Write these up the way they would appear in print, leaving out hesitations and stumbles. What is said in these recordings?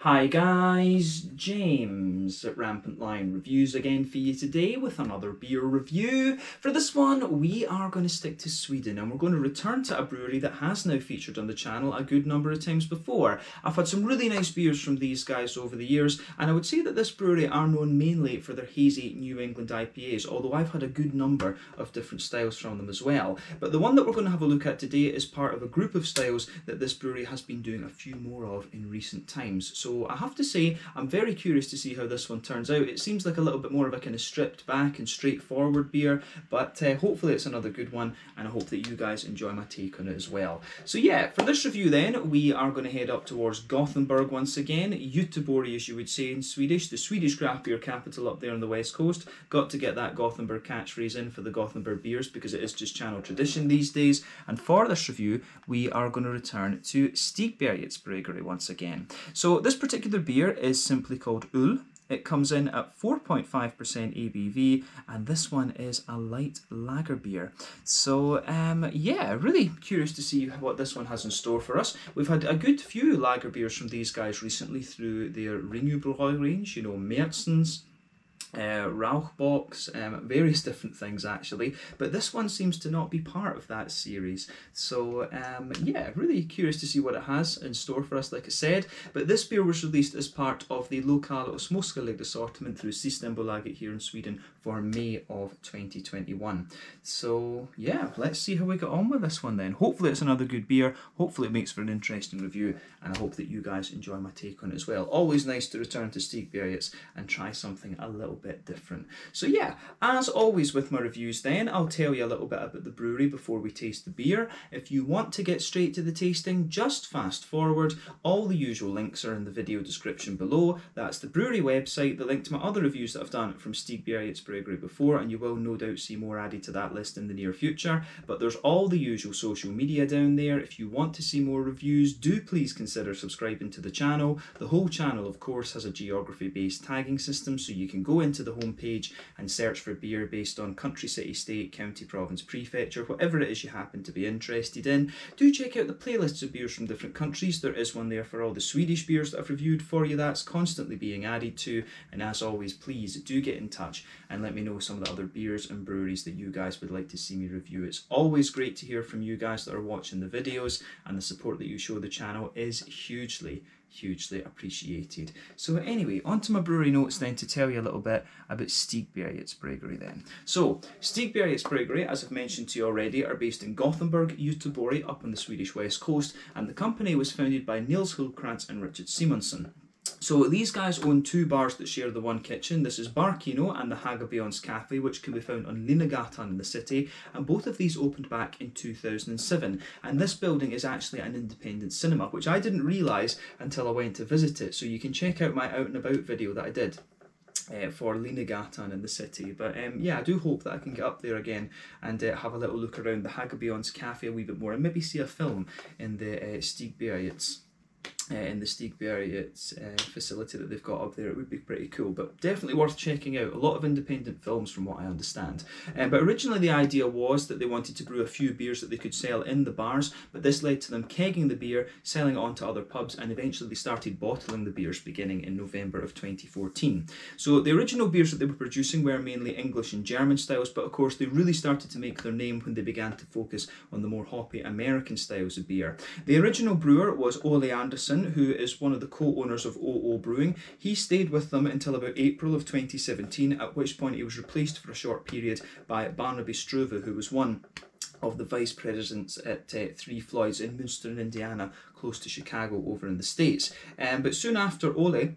Hi guys, James at Rampant Lion Reviews again for you today with another beer review. For this one, we are going to stick to Sweden and we're going to return to a brewery that has now featured on the channel a good number of times before. I've had some really nice beers from these guys over the years, and I would say that this brewery are known mainly for their hazy New England IPAs, although I've had a good number of different styles from them as well. But the one that we're going to have a look at today is part of a group of styles that this brewery has been doing a few more of in recent times. So I have to say, I'm very curious to see how this one turns out. It seems like a little bit more of a kind of stripped back and straightforward beer, but hopefully it's another good one, and I hope that you guys enjoy my take on it as well. So yeah, for this review then, we are going to head up towards Gothenburg once again, Göteborg as you would say in Swedish, the Swedish craft beer capital up there on the west coast. Got to get that Gothenburg catchphrase in for the Gothenburg beers because it is just channel tradition these days. And for this review, we are going to return to Stigbergets Bryggeri once again. So this particular beer is simply called Ull. It comes in at 4.5% ABV, and this one is a light lager beer. So yeah, really curious to see what this one has in store for us. We've had a good few lager beers from these guys recently through their Ringbräu range, you know, Märzens, Rauchbox, various different things actually, but this one seems to not be part of that series. So yeah, really curious to see what it has in store for us, like I said. But this beer was released as part of the Lokal och Småskalig assortment through Systembolaget here in Sweden for May of 2021. So yeah, let's see how we get on with this one then. Hopefully it's another good beer, hopefully it makes for an interesting review, and I hope that you guys enjoy my take on it as well. Always nice to return to Stigbergets and try something a little bit different. So yeah, as always with my reviews then, I'll tell you a little bit about the brewery before we taste the beer. If you want to get straight to the tasting, just fast forward. All the usual links are in the video description below. That's the brewery website, the link to my other reviews that I've done from Stigbergets Bryggeri before, and you will no doubt see more added to that list in the near future. But there's all the usual social media down there. If you want to see more reviews, do please consider subscribing to the channel. The whole channel, of course, has a geography-based tagging system, so you can go into the homepage and search for beer based on country, city, state, county, province, prefecture, whatever it is you happen to be interested in. Do check out the playlists of beers from different countries. There is one there for all the Swedish beers that I've reviewed for you. That's constantly being added to. And as always, please do get in touch and let me know some of the other beers and breweries that you guys would like to see me review. It's always great to hear from you guys that are watching the videos, and the support that you show the channel is hugely appreciated. So anyway, on to my brewery notes then to tell you a little bit about Stigbergets Bryggeri then. So Stigbergets Bryggeri, as I've mentioned to you already, are based in Gothenburg, Göteborg, up on the Swedish west coast, and the company was founded by Nils Hultkrantz and Richard Simonsson. So these guys own two bars that share the one kitchen. This is Bar Kino and the Hagabions Cafe, which can be found on Linnegatan in the city, and both of these opened back in 2007. And this building is actually an independent cinema, which I didn't realise until I went to visit it. So you can check out my out and about video that I did for Linnegatan in the city. But yeah, I do hope that I can get up there again and have a little look around the Hagabions Cafe a wee bit more, and maybe see a film in the Stigbergets. In the Stigbergets facility that they've got up there. It would be pretty cool, but definitely worth checking out. A lot of independent films from what I understand. But originally the idea was that they wanted to brew a few beers that they could sell in the bars, but this led to them kegging the beer, selling it on to other pubs, and eventually they started bottling the beers beginning in November of 2014. So the original beers that they were producing were mainly English and German styles, but of course they really started to make their name when they began to focus on the more hoppy American styles of beer. The original brewer was Ole Anderson, who is one of the co-owners of OO Brewing. He stayed with them until about April of 2017, at which point he was replaced for a short period by Barnaby Struve, who was one of the vice presidents at Three Floyds in Munster, Indiana, close to Chicago over in the States. But soon after Ole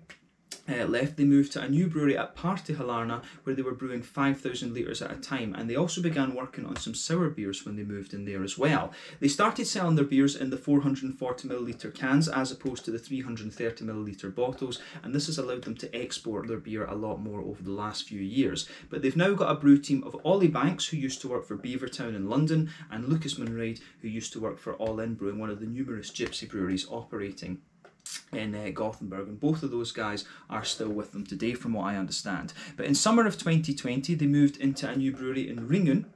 left, they moved to a new brewery at Partihalarna, where they were brewing 5,000 litres at a time, and they also began working on some sour beers when they moved in there as well. They started selling their beers in the 440ml cans as opposed to the 330ml bottles, and this has allowed them to export their beer a lot more over the last few years. But they've now got a brew team of Ollie Banks, who used to work for Beavertown in London, and Lucas Munraid, who used to work for All In Brewing, one of the numerous gypsy breweries operating in Gothenburg, and both of those guys are still with them today from what I understand. But in summer of 2020 they moved into a new brewery in Ringen,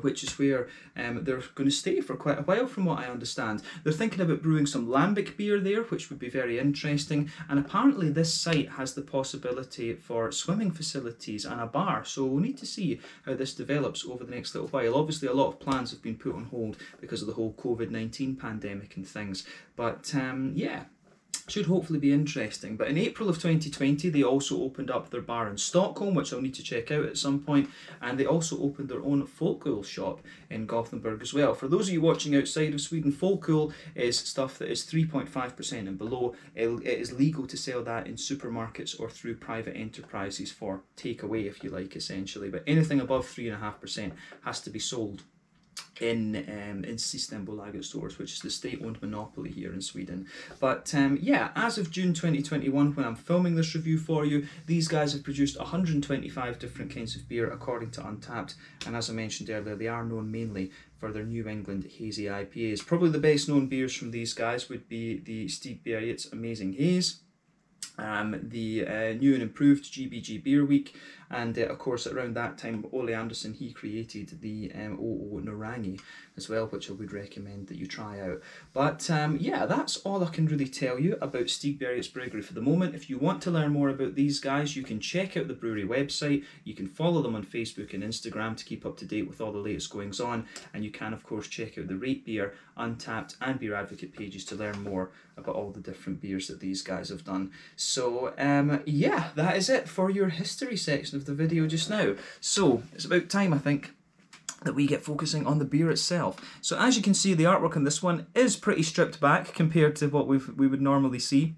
which is where they're going to stay for quite a while from what I understand. They're thinking about brewing some lambic beer there, which would be very interesting, and apparently this site has the possibility for swimming facilities and a bar, so we'll need to see how this develops over the next little while. Obviously a lot of plans have been put on hold because of the whole COVID-19 pandemic and things, but yeah, should hopefully be interesting. But in April of 2020, they also opened up their bar in Stockholm, which I'll need to check out at some point, and they also opened their own folköl shop in Gothenburg as well. For those of you watching outside of Sweden, folköl is stuff that is 3.5% and below. It is legal to sell that in supermarkets or through private enterprises for takeaway, if you like, essentially. But anything above 3.5% has to be sold in Systembolaget stores, which is the state-owned monopoly here in Sweden. But yeah, as of June 2021, when I'm filming this review for you, these guys have produced 125 different kinds of beer according to Untappd, and as I mentioned earlier, they are known mainly for their New England hazy IPAs. Probably the best known beers from these guys would be the Stigbergets Amazing Haze, the new and improved GBG Beer Week, and of course around that time Ole Anderson, he created the OO Narangi as well, which I would recommend that you try out. But yeah, that's all I can really tell you about Stigbergets Bryggeri for the moment. If you want to learn more about these guys, you can check out the brewery website, you can follow them on Facebook and Instagram to keep up to date with all the latest goings on, and you can of course check out the Rate Beer, Untappd and Beer Advocate pages to learn more about all the different beers that these guys have done. So yeah, that is it for your history section of the video just now. So it's about time, I think, that we get focusing on the beer itself. So as you can see, the artwork on this one is pretty stripped back compared to what we would normally see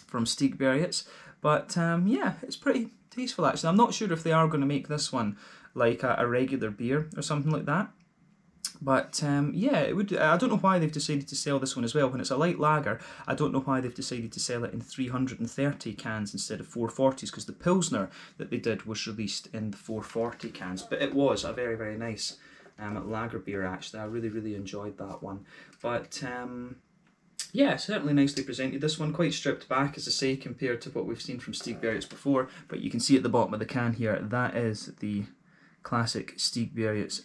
from Stigbergets, but yeah, it's pretty tasteful actually. I'm not sure if they are going to make this one like a regular beer or something like that. But yeah, it would. I don't know why they've decided to sell this one as well. When it's a light lager, I don't know why they've decided to sell it in 330 cans instead of 440s, because the Pilsner that they did was released in the 440 cans. But it was a very, very nice lager beer actually. I really, really enjoyed that one. But yeah, certainly nicely presented. This one quite stripped back, as I say, compared to what we've seen from Stigbergets before. But you can see at the bottom of the can here, that is the classic Stigbergets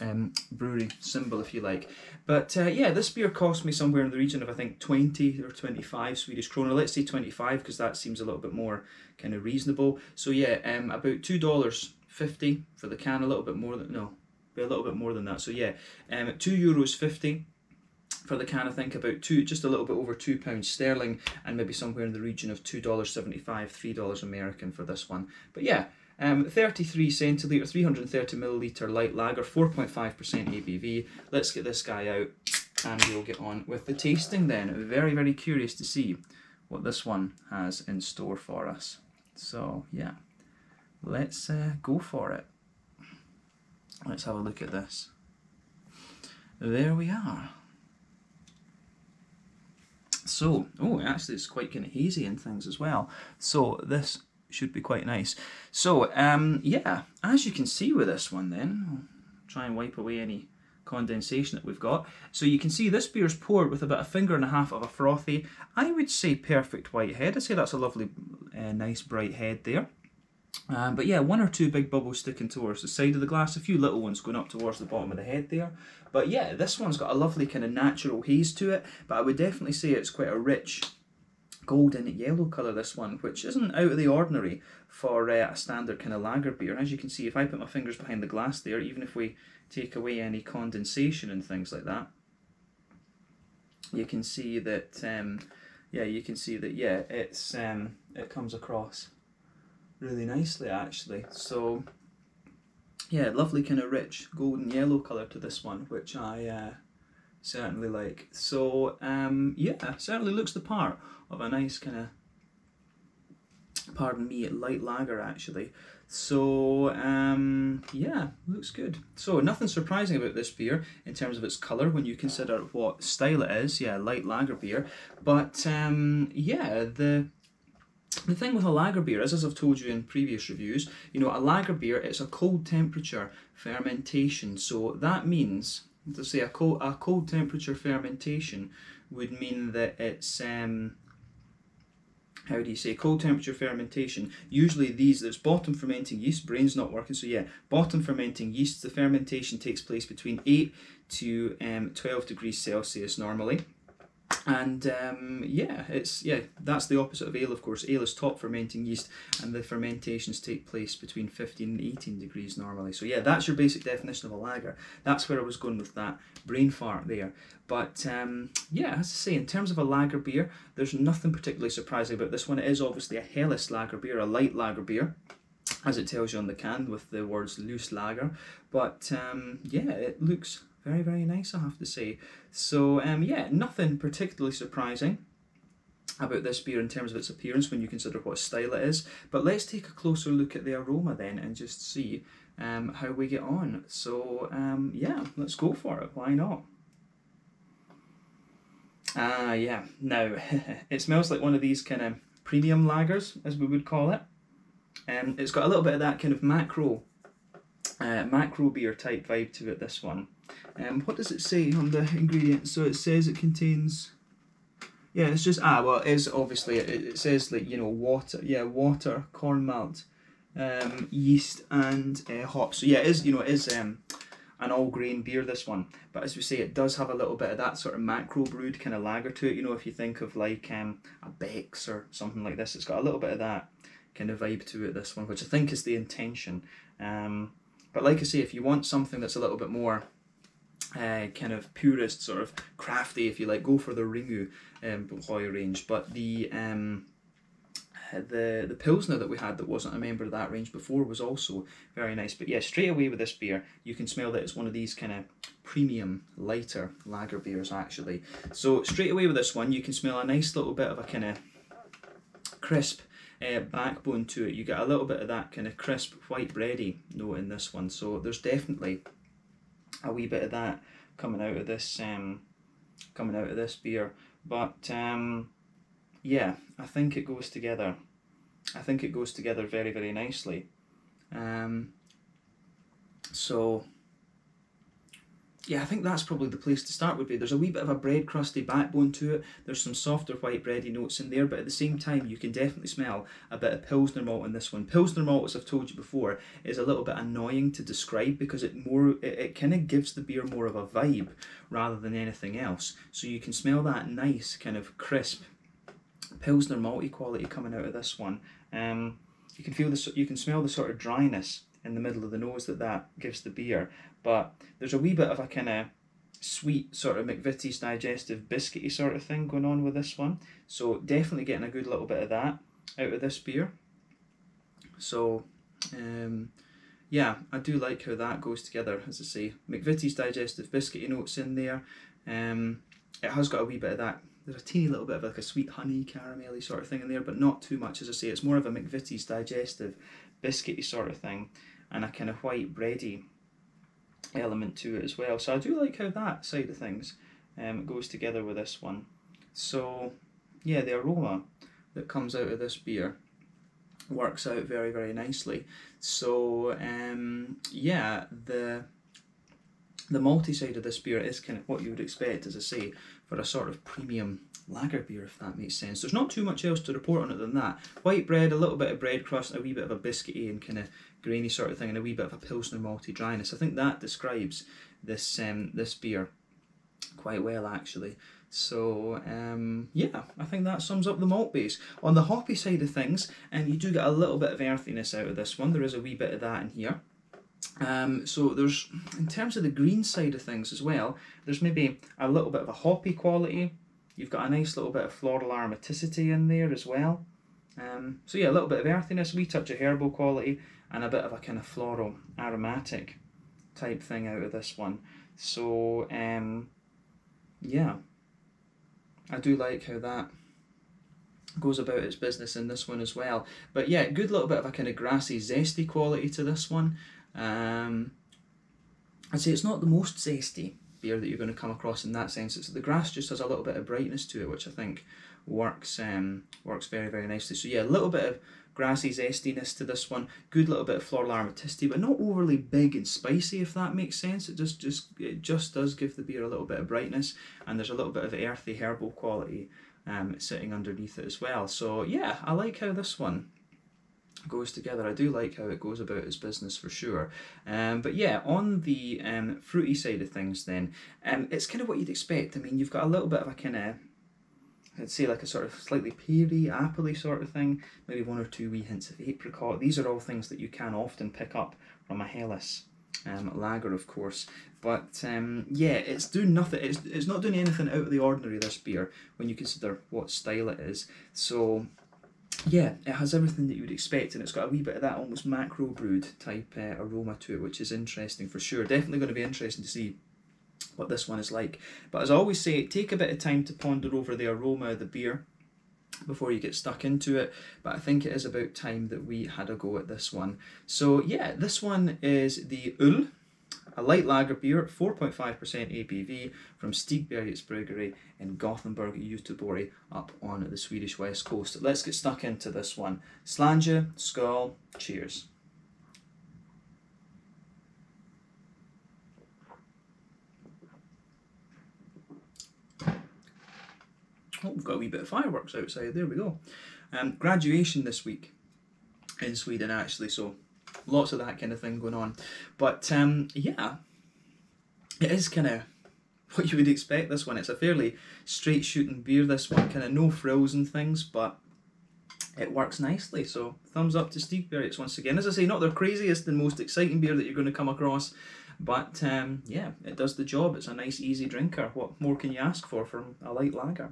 brewery symbol, if you like. But yeah, this beer cost me somewhere in the region of I think 20 or 25 Swedish kronor. Let's say 25 because that seems a little bit more kind of reasonable. So yeah, about $2.50 for the can, a little bit more than, no, a little bit more than that. So yeah, €2.50 for the can, I think about just a little bit over £2 sterling, and maybe somewhere in the region of $2.75, $3 American for this one. But yeah, 33 centilitre, 330 milliliter light lager, 4.5% ABV. Let's get this guy out and we'll get on with the tasting then. Very, very curious to see what this one has in store for us. So yeah, let's go for it. Let's have a look at this. There we are. So, oh, actually it's quite kind of hazy and things as well. So this should be quite nice. So, yeah, as you can see with this one then, I'll try and wipe away any condensation that we've got. So you can see this beer's poured with about 1.5 fingers of a frothy, I would say perfect white head. I'd say that's a lovely, nice bright head there. But yeah, 1 or 2 big bubbles sticking towards the side of the glass, a few little ones going up towards the bottom of the head there. But yeah, this one's got a lovely kind of natural haze to it, but I would definitely say it's quite a rich golden yellow colour, this one, which isn't out of the ordinary for a standard kind of lager beer. And as you can see, if I put my fingers behind the glass there, even if we take away any condensation and things like that, you can see that, yeah, it's it comes across really nicely actually. So yeah, lovely kind of rich golden yellow colour to this one, which I certainly like. So yeah, certainly looks the part of a nice kind of, pardon me, light lager actually. So yeah, looks good. So nothing surprising about this beer in terms of its colour when you consider what style it is. Yeah, light lager beer. But yeah, the thing with a lager beer is, as I've told you in previous reviews, you know, a lager beer, it's a cold temperature fermentation. So that means, to say a cold temperature fermentation would mean that it's how do you say, cold temperature fermentation. Usually these, there's bottom fermenting yeast, brain's not working, so yeah, bottom fermenting yeast, the fermentation takes place between 8 to 12 degrees Celsius normally. And yeah, that's the opposite of ale, of course. Ale is top fermenting yeast, and the fermentations take place between 15 and 18 degrees normally. So yeah, that's your basic definition of a lager. That's where I was going with that brain fart there. But yeah, as I say, in terms of a lager beer, there's nothing particularly surprising about this one. It is obviously a Helles lager beer, a light lager beer, as it tells you on the can with the words loose lager. But yeah, it looks very, very nice, I have to say. So yeah, nothing particularly surprising about this beer in terms of its appearance when you consider what style it is. But let's take a closer look at the aroma then and just see how we get on. So yeah, let's go for it. Why not? Yeah, now it smells like one of these kind of premium lagers, as we would call it. It's got a little bit of that kind of macro beer type vibe to it, this one. What does it say on the ingredients? So it says it contains, yeah, it's just, well, it is obviously, it says like, you know, water, yeah, water, corn malt, yeast and hops. So yeah, it is, you know, it is an all grain beer, this one. But as we say, it does have a little bit of that sort of macro brewed kind of lager to it. You know, if you think of like a Beck's or something like this, it's got a little bit of that kind of vibe to it, this one, which I think is the intention. But like I say, if you want something that's a little bit more kind of purist, sort of crafty, if you like, go for the Ringu Bohoi range. But the Pilsner that we had that wasn't a member of that range before was also very nice. But yeah, straight away with this beer, you can smell that it's one of these kind of premium, lighter lager beers, actually. So straight away with this one, you can smell a nice little bit of a kind of crisp backbone to it. You get a little bit of that kind of crisp white bready note in this one. So there's definitely a wee bit of that coming out of this beer. But yeah, I think it goes together. I think it goes together very, very nicely. So yeah, I think that's probably the place to start would be. There's a wee bit of a bread crusty backbone to it. There's some softer white bready notes in there, but at the same time you can definitely smell a bit of Pilsner malt in this one. Pilsner malt, as I've told you before, is a little bit annoying to describe because it kind of gives the beer more of a vibe rather than anything else. So you can smell that nice kind of crisp Pilsner malty quality coming out of this one. You can feel this. You can smell the sort of dryness in the middle of the nose that gives the beer, but there's a wee bit of a kind of sweet sort of McVitie's digestive biscuity sort of thing going on with this one. So definitely getting a good little bit of that out of this beer. So yeah, I do like how that goes together. As I say, McVitie's digestive biscuity notes in there. It has got a wee bit of that. There's a teeny little bit of like a sweet honey caramelly sort of thing in there, but not too much. As I say, it's more of a McVitie's digestive biscuity sort of thing, and a kind of white bready element to it as well. So I do like how that side of things goes together with this one. So yeah, the aroma that comes out of this beer works out very, very nicely. So yeah, the malty side of this beer is kind of what you would expect, as I say, for a sort of premium lager beer, if that makes sense. There's not too much else to report on it than that. White bread, a little bit of bread crust, a wee bit of a biscuity and kind of grainy sort of thing, and a wee bit of a Pilsner malty dryness. I think that describes this this beer quite well, actually. So yeah, I think that sums up the malt base. On the hoppy side of things, you do get a little bit of earthiness out of this one. There is a wee bit of that in here. So there's, in terms of the green side of things as well, there's maybe a little bit of a hoppy quality. You've got a nice little bit of floral aromaticity in there as well. So yeah, a little bit of earthiness, a wee touch of herbal quality, and a bit of a kind of floral aromatic type thing out of this one. So yeah, I do like how that goes about its business in this one as well. But yeah, good little bit of a kind of grassy, zesty quality to this one. I'd say it's not the most zesty beer that you're going to come across in that sense. The grass just has a little bit of brightness to it, which I think works very, very nicely. So yeah, a little bit of grassy zestiness to this one. Good little bit of floral aromaticity, but not overly big and spicy, if that makes sense. It just does give the beer a little bit of brightness, and there's a little bit of earthy herbal quality sitting underneath it as well. So yeah, I like how this one goes together. I do like how it goes about its business for sure. But yeah, on the fruity side of things then, it's kind of what you'd expect. I mean, you've got a little bit of a kind of, I'd say like a sort of slightly peary, appley sort of thing, maybe one or two wee hints of apricot. These are all things that you can often pick up from a Helles lager, of course. But yeah, it's doing nothing. It's not doing anything out of the ordinary, this beer, when you consider what style it is. So yeah, it has everything that you would expect, and it's got a wee bit of that almost macro brewed type aroma to it, which is interesting for sure. Definitely going to be interesting to see what this one is like. But as I always say, take a bit of time to ponder over the aroma of the beer before you get stuck into it, but I think it is about time that we had a go at this one. So yeah, this one is the Ull, a light lager beer, 4.5% ABV from Stigbergets Bryggeri in Gothenburg, Göteborg, up on the Swedish west coast. Let's get stuck into this one. Slange, skål, cheers. Oh, we've got a wee bit of fireworks outside, there we go. Graduation this week in Sweden actually, so lots of that kind of thing going on. But yeah, it is kind of what you would expect this one. It's a fairly straight shooting beer, this one, kind of no frills and things, but it works nicely. So thumbs up to Stigbergets once again. As I say, not the craziest and most exciting beer that you're going to come across, but yeah, it does the job. It's a nice easy drinker. What more can you ask for from a light lager?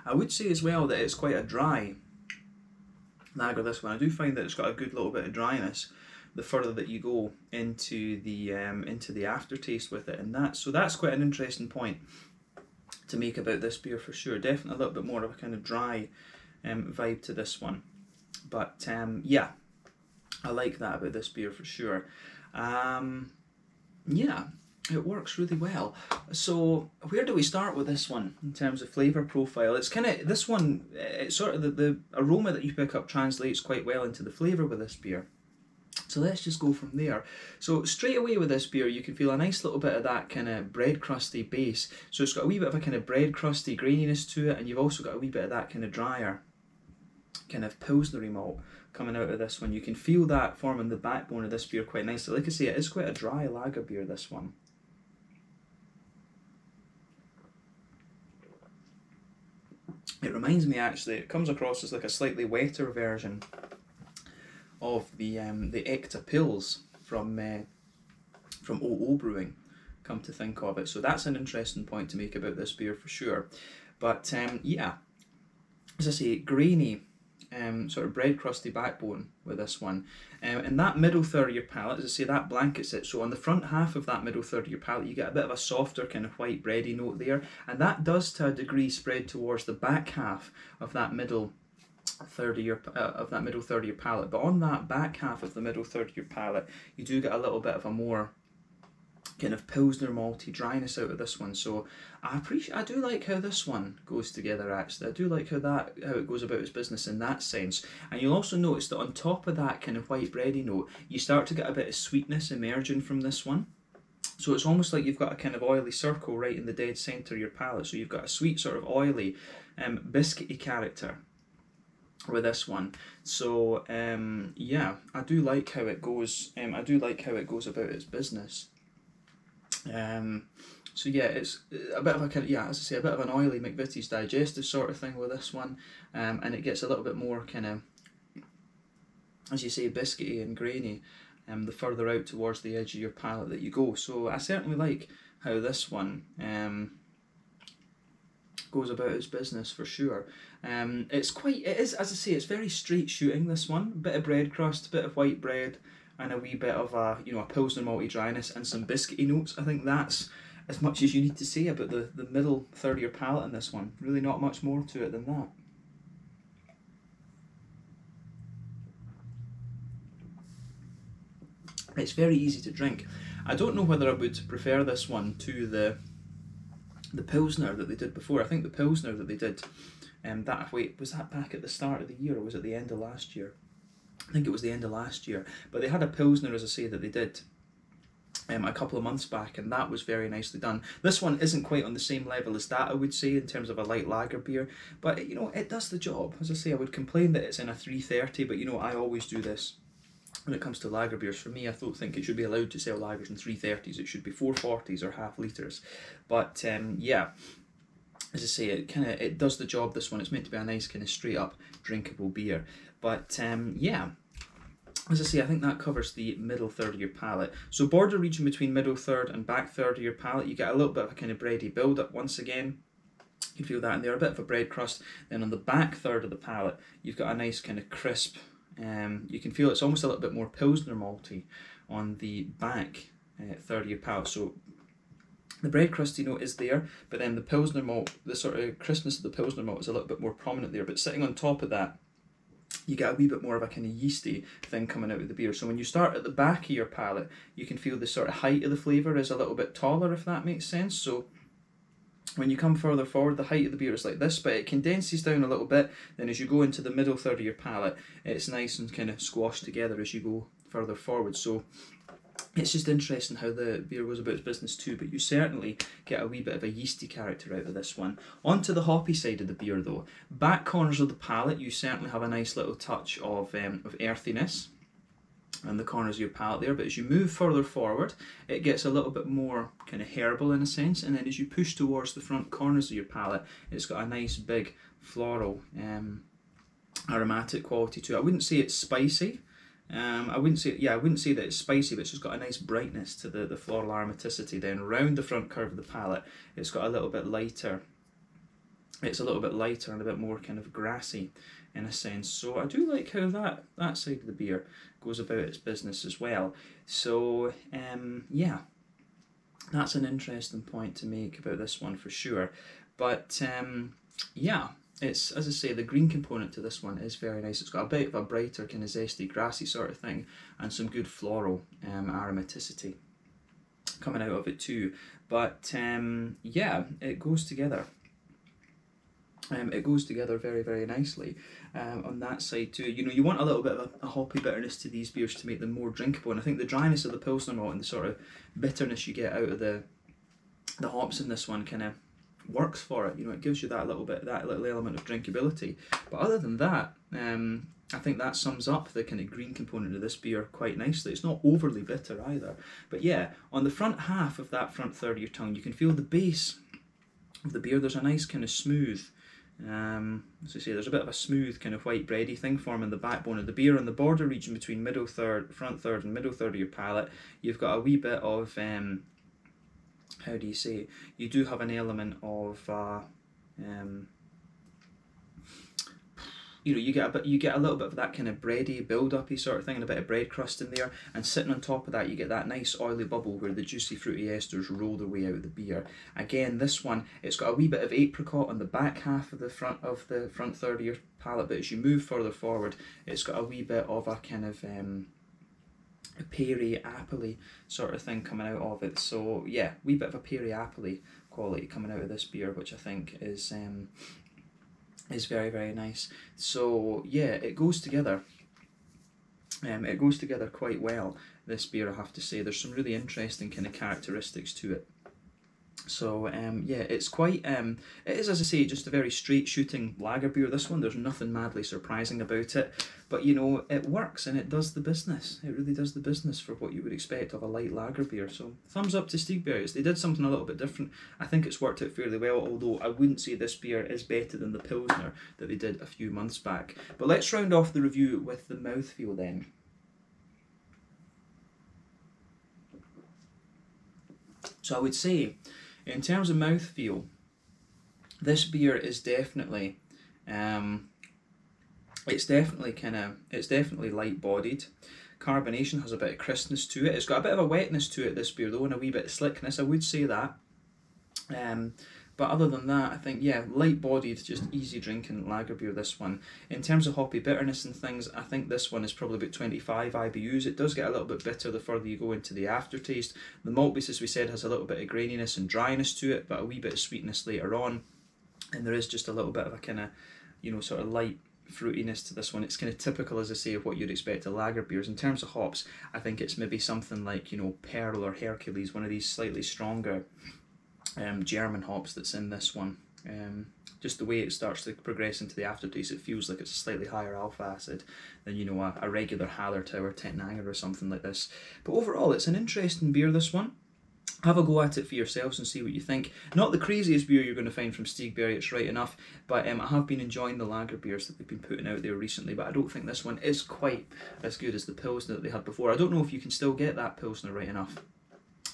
I would say as well that it's quite a dry lager, this one. I do find that it's got a good little bit of dryness the further that you go into the aftertaste with it, and that's quite an interesting point to make about this beer for sure. Definitely a little bit more of a kind of dry vibe to this one, but yeah, I like that about this beer for sure. Yeah, it works really well. So where do we start with this one in terms of flavour profile? It's kind of, this one, it's sort of the aroma that you pick up translates quite well into the flavour with this beer. So let's just go from there. So straight away with this beer, you can feel a nice little bit of that kind of bread crusty base. So it's got a wee bit of a kind of bread crusty graininess to it, and you've also got a wee bit of that kind of drier, kind of pilsnery malt coming out of this one. You can feel that forming the backbone of this beer quite nicely. Like I say, it is quite a dry lager beer, this one. It reminds me, actually, it comes across as like a slightly wetter version of the Ecta Pils from OO Brewing, come to think of it. So that's an interesting point to make about this beer for sure. But yeah, as I say, grainy, sort of bread crusty backbone with this one. And that middle third of your palate, as I say, that blankets it. So on the front half of that middle third of your palate, you get a bit of a softer kind of white bready note there. And that does to a degree spread towards the back half of that middle third of your palate. But on that back half of the middle third of your palate, you do get a little bit of a more kind of pilsner malty dryness out of this one. So I do like how this one goes together, actually. I do like how it goes about its business in that sense. And you'll also notice that on top of that kind of white bready note, you start to get a bit of sweetness emerging from this one. So it's almost like you've got a kind of oily circle right in the dead centre of your palate. So you've got a sweet sort of oily, biscuity character with this one. So yeah, I do like how it goes. I do like how it goes about its business. So yeah, it's a bit of a kind of, yeah, as I say, a bit of an oily McVitie's digestive sort of thing with this one, and it gets a little bit more kind of, as you say, biscuity and grainy, the further out towards the edge of your palate that you go. So I certainly like how this one goes about its business for sure. It is, as I say, it's very straight shooting, this one. A bit of bread crust, a bit of white bread, and a wee bit of a pilsner malty dryness and some biscuity notes. I think that's as much as you need to say about the middle third of your palate in this one. Really not much more to it than that. It's very easy to drink. I don't know whether I would prefer this one to the Pilsner that they did before. I think the Pilsner that they did, was that back at the start of the year or was it the end of last year? I think it was the end of last year, but they had a Pilsner, as I say, that they did a couple of months back, and that was very nicely done. This one isn't quite on the same level as that, I would say, in terms of a light lager beer, but you know, it does the job. As I say, I would complain that it's in a 330, but you know, I always do this when it comes to lager beers. For me, I don't think it should be allowed to sell lagers in 330s. It should be 440s or half litres. But yeah, as I say, it does the job. This one, it's meant to be a nice kind of straight up drinkable beer. But yeah, as I say, I think that covers the middle third of your palate. So border region between middle third and back third of your palate, you get a little bit of a kind of bready build up once again. You can feel that in there, a bit of a bread crust. Then on the back third of the palate, you've got a nice kind of crisp, you can feel it's almost a little bit more Pilsner malty on the back third of your palate. So the bread crusty note is there, but then the Pilsner malt, the sort of crispness of the Pilsner malt is a little bit more prominent there. But sitting on top of that, you get a wee bit more of a kind of yeasty thing coming out of the beer. So when you start at the back of your palate, you can feel the sort of height of the flavour is a little bit taller, if that makes sense. So when you come further forward, the height of the beer is like this, but it condenses down a little bit. Then as you go into the middle third of your palate, it's nice and kind of squashed together as you go further forward. So it's just interesting how the beer goes about its business too, but you certainly get a wee bit of a yeasty character out of this one. Onto the hoppy side of the beer though. Back corners of the palate, you certainly have a nice little touch of earthiness and the corners of your palate there, but as you move further forward, it gets a little bit more kind of herbal in a sense, and then as you push towards the front corners of your palate, it's got a nice big floral aromatic quality to it. I wouldn't say it's spicy. I wouldn't say that it's spicy, but it's just got a nice brightness to the floral aromaticity. Then round the front curve of the palate, it's got a little bit lighter. It's a little bit lighter and a bit more kind of grassy in a sense. So I do like how that side of the beer goes about its business as well. So yeah, that's an interesting point to make about this one for sure. But yeah, it's, as I say, the green component to this one is very nice. It's got a bit of a brighter kind of zesty grassy sort of thing and some good floral aromaticity coming out of it too. But yeah, it goes together. It goes together very, very nicely on that side too. You know, you want a little bit of a hoppy bitterness to these beers to make them more drinkable, and I think the dryness of the Pilsner malt and the sort of bitterness you get out of the hops in this one kind of works for it. You know, it gives you that little element of drinkability. But other than that, I think that sums up the kind of green component of this beer quite nicely. It's not overly bitter either. But yeah, on the front half of that front third of your tongue, you can feel the base of the beer. There's a nice kind of smooth, as I say, there's a bit of a smooth kind of white bready thing forming the backbone of the beer. On the border region between front third and middle third of your palate, you've got a wee bit of how do you say? You do have an element of you know, you get a little bit of that kind of bready, build-uppy sort of thing, and a bit of bread crust in there. And sitting on top of that, you get that nice oily bubble where the juicy fruity esters roll their way out of the beer. Again, this one, it's got a wee bit of apricot on the back half of the front third of your palate, but as you move further forward, it's got a wee bit of a kind of a peary, appley sort of thing coming out of it. So yeah, wee bit of a peary, appley quality coming out of this beer, which I think is very, very nice. So yeah, it goes together. It goes together quite well, this beer, I have to say. There's some really interesting kind of characteristics to it. So yeah, it's quite, it is, as I say, just a very straight shooting lager beer, this one. There's nothing madly surprising about it, but you know, it works and it does the business. It really does the business for what you would expect of a light lager beer. So thumbs up to Stigbergets. They did something a little bit different. I think it's worked out fairly well, although I wouldn't say this beer is better than the Pilsner that they did a few months back. But let's round off the review with the mouthfeel then. So I would say, in terms of mouthfeel, this beer is definitely, it's definitely light-bodied. Carbonation has a bit of crispness to it. It's got a bit of a wetness to it, this beer though, and a wee bit of slickness, I would say that. But other than that, I think, yeah, light-bodied, just easy drinking lager beer, this one. In terms of hoppy bitterness and things, I think this one is probably about 25 IBUs. It does get a little bit bitter the further you go into the aftertaste. The malt base, as we said, has a little bit of graininess and dryness to it, but a wee bit of sweetness later on. And there is just a little bit of a kind of, you know, sort of light fruitiness to this one. It's kind of typical, as I say, of what you'd expect of lager beers. In terms of hops, I think it's maybe something like, you know, Pearl or Hercules, one of these slightly stronger German hops that's in this one. Just the way it starts to progress into the aftertaste, it feels like it's a slightly higher alpha acid than, you know, a regular Hallertau or Tettnanger or something like this. But overall, it's an interesting beer, this one. Have a go at it for yourselves and see what you think. Not the craziest beer you're going to find from Stigbergets, right enough, but I have been enjoying the lager beers that they've been putting out there recently, but I don't think this one is quite as good as the Pilsner that they had before. I don't know if you can still get that Pilsner right enough,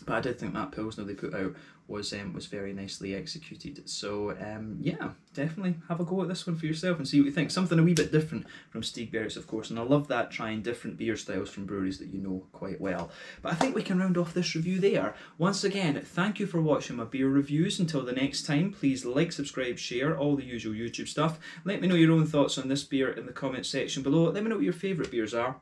but I did think that Pilsner they put out was very nicely executed. So yeah, definitely have a go at this one for yourself and see what you think. Something a wee bit different from Stigbergets, of course, and I love that, trying different beer styles from breweries that you know quite well. But I think we can round off this review there. Once again, thank you for watching my beer reviews. Until the next time, please like, subscribe, share, all the usual YouTube stuff. Let me know your own thoughts on this beer in the comment section below. Let me know what your favourite beers are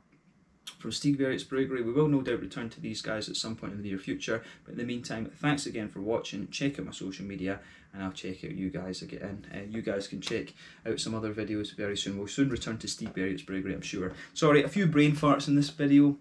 from Stigbergets Bryggeri. We will no doubt return to these guys at some point in the near future, but in the meantime, thanks again for watching. Check out my social media and I'll check out you guys again. You guys can check out some other videos very soon. We'll soon return to Stigbergets Bryggeri, I'm sure. Sorry, a few brain farts in this video.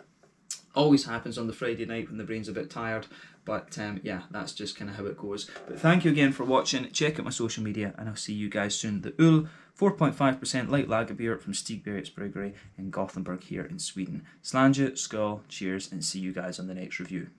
Always happens on the Friday night when the brain's a bit tired, but yeah, that's just kind of how it goes. But thank you again for watching. Check out my social media and I'll see you guys soon. The Ull 4.5% light lager beer from Stigbergets Bryggeri in Gothenburg here in Sweden. Slange, skull, cheers, and see you guys on the next review.